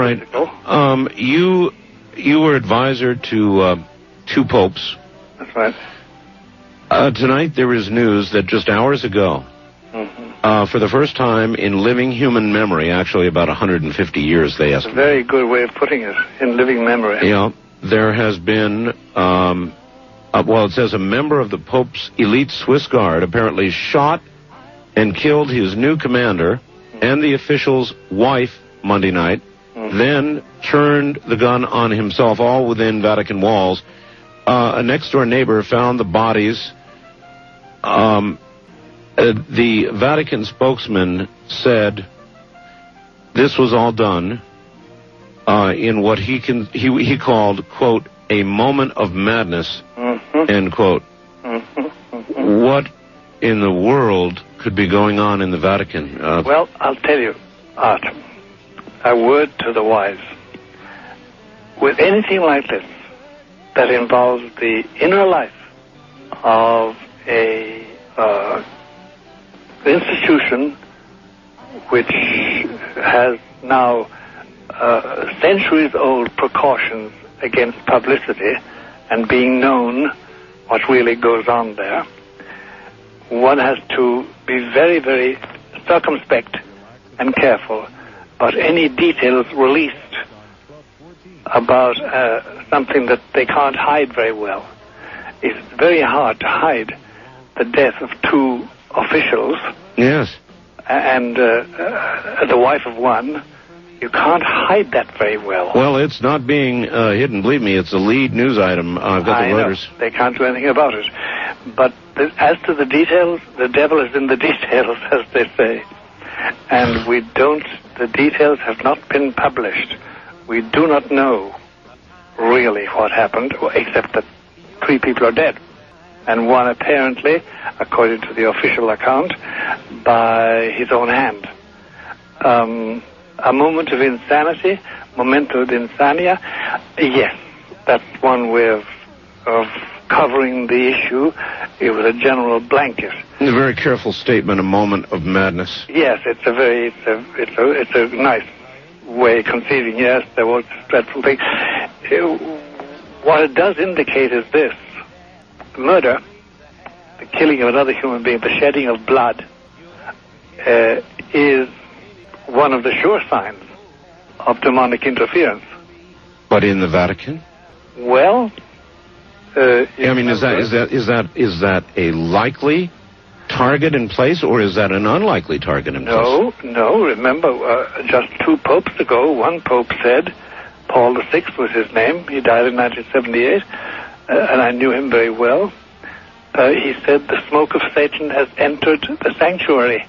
right. You were advisor to two popes. That's right. Tonight there is news that just hours ago, for the first time in living human memory, actually about 150 years, they estimate. A very good way of putting it, in living memory. Yeah, there has been, it says a member of the Pope's elite Swiss Guard apparently shot and killed his new commander and the official's wife Monday night, then turned the gun on himself, all within Vatican walls. A next-door neighbor found the bodies. The Vatican spokesman said this was all done in what he called, quote, a moment of madness, end quote. What in the world could be going on in the Vatican? Well, I'll tell you, Art, a word to the wise. With anything like this that involves the inner life of a institution which has now centuries-old precautions against publicity and being known what really goes on there, one has to be very, very circumspect and careful about any details released about something that they can't hide very well. It's very hard to hide the death of two officials. Yes. And the wife of one. You can't hide that very well. Well, it's not being hidden. Believe me, it's a lead news item. I've got the Reuters. They can't do anything about it. But as to the details, the devil is in the details, as they say. And the details have not been published. We do not know really what happened, except that 3 people are dead. And one apparently, according to the official account, by his own hand. A moment of insanity, momento d'insania, yes, that's one way of covering the issue. It was a general blanket. A very careful statement, a moment of madness. Yes, it's a nice way of conceiving. Yes, there was a dreadful thing. What it does indicate is this: murder, the killing of another human being, the shedding of blood, is one of the sure signs of demonic interference. But in the Vatican? Well, is that a likely target in place, or is that an unlikely target in place? No. Remember, just 2 popes ago, one pope said, Paul VI was his name. He died in 1978, and I knew him very well. He said the smoke of Satan has entered the sanctuary.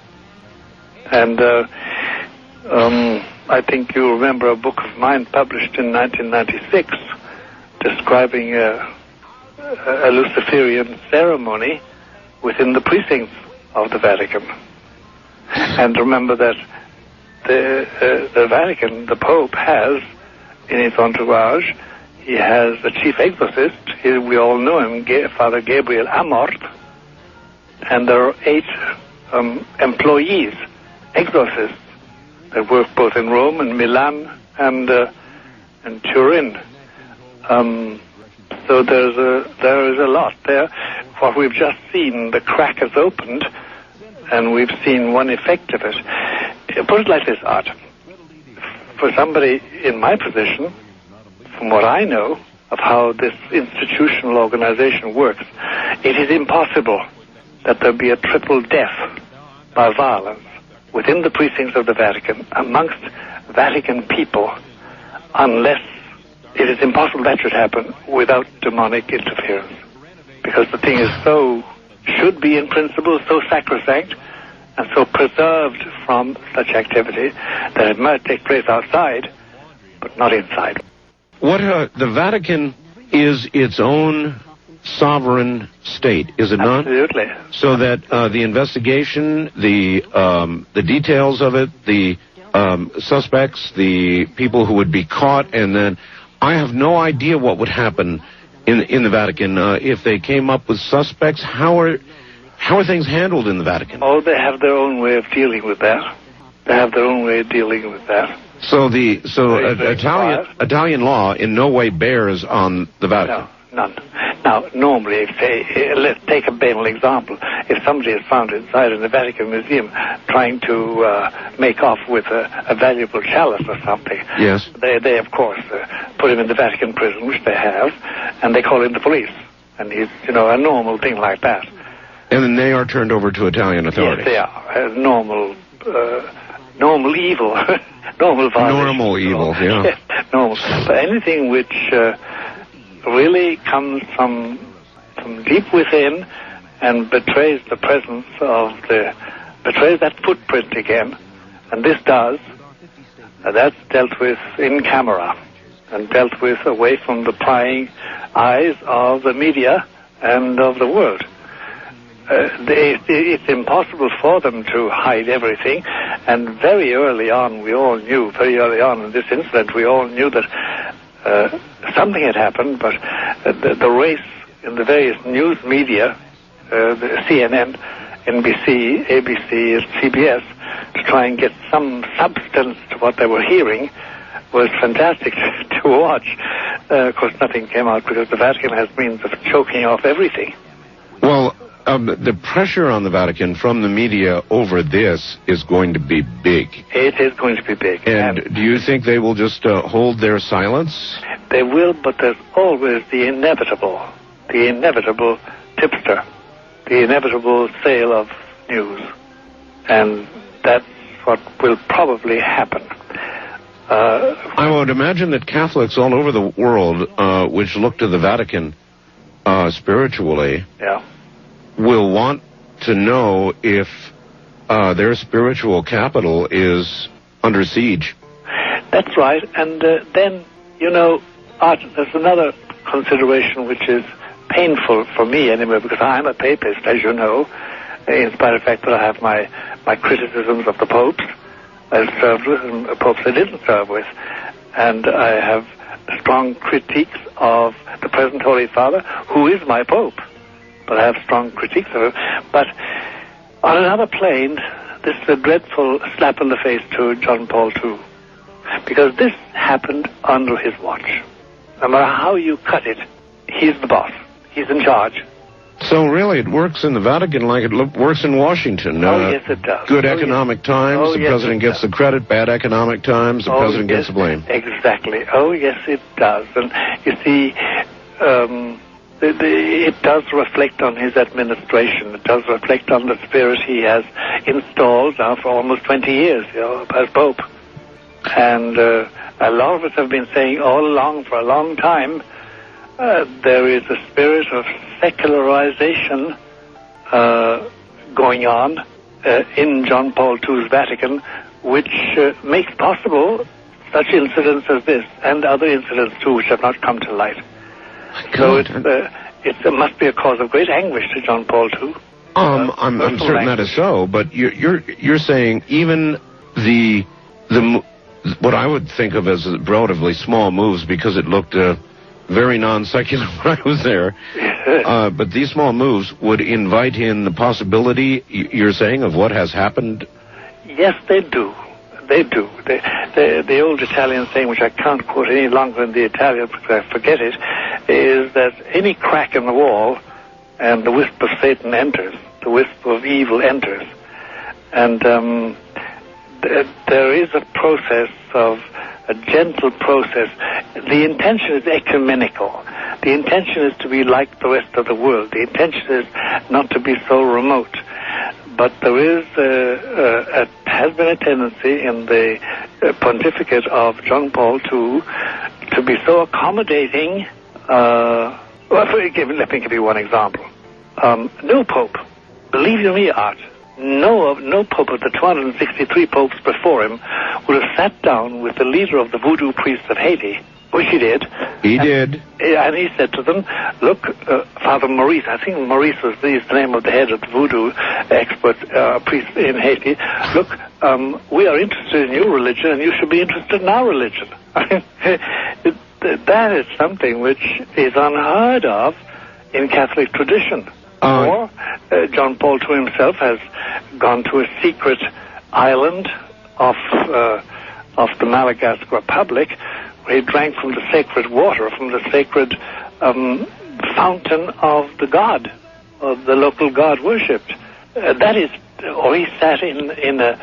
And I think you remember a book of mine published in 1996 describing a Luciferian ceremony within the precincts of the Vatican. And remember that the Vatican, the Pope, has in his entourage, he has a chief exorcist. We all know him, Father Gabriel Amort. And there are 8 employees, exorcists, that work both in Rome and Milan and Turin. So there is a lot there. What we've just seen, the crack has opened, and we've seen one effect of it. Put it like this, Art. For somebody in my position, from what I know of how this institutional organization works, it is impossible that there be a triple death by violence within the precincts of the Vatican, amongst Vatican people, unless it is impossible that should happen without demonic interference. Because the thing is should be in principle so sacrosanct and so preserved from such activity that it might take place outside, but not inside. The Vatican is its own sovereign state, is it not? Absolutely. So that the investigation, the details of it, the suspects, the people who would be caught, and then I have no idea what would happen in the Vatican if they came up with suspects. How are things handled in the Vatican? Oh, they have their own way of dealing with that. So Italian law in no way bears on the Vatican? No, none. Now, normally, let's take a banal example. If somebody is found inside in the Vatican Museum trying to make off with a valuable chalice or something, yes, they of course, put him in the Vatican prison, which they have, and they call in the police. And he's, a normal thing like that. And then they are turned over to Italian authorities? Yes, they are. Normal evil. Normal violation. Normal evil, yeah. Yes, normal. But anything which really comes from deep within and betrays the presence of betrays that footprint again, and this does, that's dealt with in camera and dealt with away from the prying eyes of the media and of the world. It's impossible for them to hide everything, and very early on in this incident, we all knew that something had happened, but the race in the various news media, the CNN, NBC, ABC, and CBS, to try and get some substance to what they were hearing was fantastic to watch. Of course, nothing came out because the Vatican has means of choking off everything. Well, the pressure on the Vatican from the media over this is going to be big. It is going to be big. And do you think they will just hold their silence? They will, but there's always the inevitable tipster, the inevitable sale of news. And that's what will probably happen. I would imagine that Catholics all over the world, which look to the Vatican spiritually, will want to know if their spiritual capital is under siege. That's right. And then, Art, there's another consideration which is painful for me anyway, because I'm a papist, as you know, in spite of the fact that I have my criticisms of the popes I've served with and popes I didn't serve with. And I have strong critiques of the present Holy Father, who is my pope. But I have strong critiques of him. But on another plane, this is a dreadful slap in the face to John Paul II. Because this happened under his watch. No matter how you cut it, he's the boss. He's in charge. So really it works in the Vatican like it works in Washington. Yes, it does. Good economic times, the president gets the credit. Bad economic times, the president gets the blame. Exactly. Oh, yes, it does. And you see, it does reflect on his administration. It does reflect on the spirit he has installed now for almost 20 years, as Pope. And a lot of us have been saying all along, for a long time, there is a spirit of secularization going on in John Paul II's Vatican, which makes possible such incidents as this and other incidents too, which have not come to light. So it must be a cause of great anguish to John Paul II. I'm certain that is so, but you're saying even the what I would think of as relatively small moves, because it looked very non-secular when I was there, but these small moves would invite in the possibility, you're saying, of what has happened? Yes, they do. They do. The old Italian saying, which I can't quote any longer in the Italian because I forget it, is that any crack in the wall and the wisp of Satan enters, the wisp of evil enters. And there is a process a gentle process. The intention is ecumenical. The intention is to be like the rest of the world. The intention is not to be so remote. But there is has been a tendency in the pontificate of John Paul II to be so accommodating. Let me give you one example. No pope, believe you me, Art, no pope of the 263 popes before him would have sat down with the leader of the voodoo priests of Haiti, which he did. He did. And he said to them, look, Father Maurice, I think Maurice was the name of the head of the voodoo expert priest in Haiti, look, we are interested in your religion and you should be interested in our religion. That is something which is unheard of in Catholic tradition. Or John Paul II himself has gone to a secret island off of the Malagasy Republic, where he drank from the sacred water, from the sacred fountain of the god, of the local god worshipped. That is, or he sat in a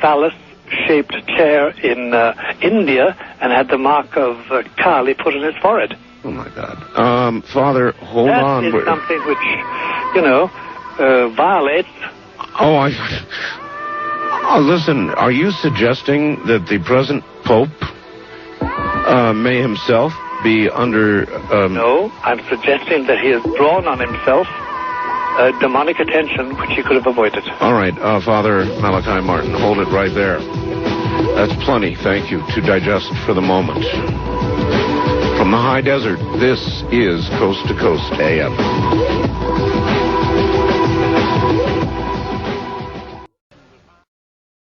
phallus-shaped chair in India and had the mark of Kali put on his forehead. Oh my God, Father, hold on. That is something which, violates. Listen, are you suggesting that the present Pope may himself be under... No, I'm suggesting that he has drawn on himself demonic attention which he could have avoided. All right, Father Malachi Martin, hold it right there. That's plenty, thank you, to digest for the moment. From the high desert, this is Coast to Coast AM.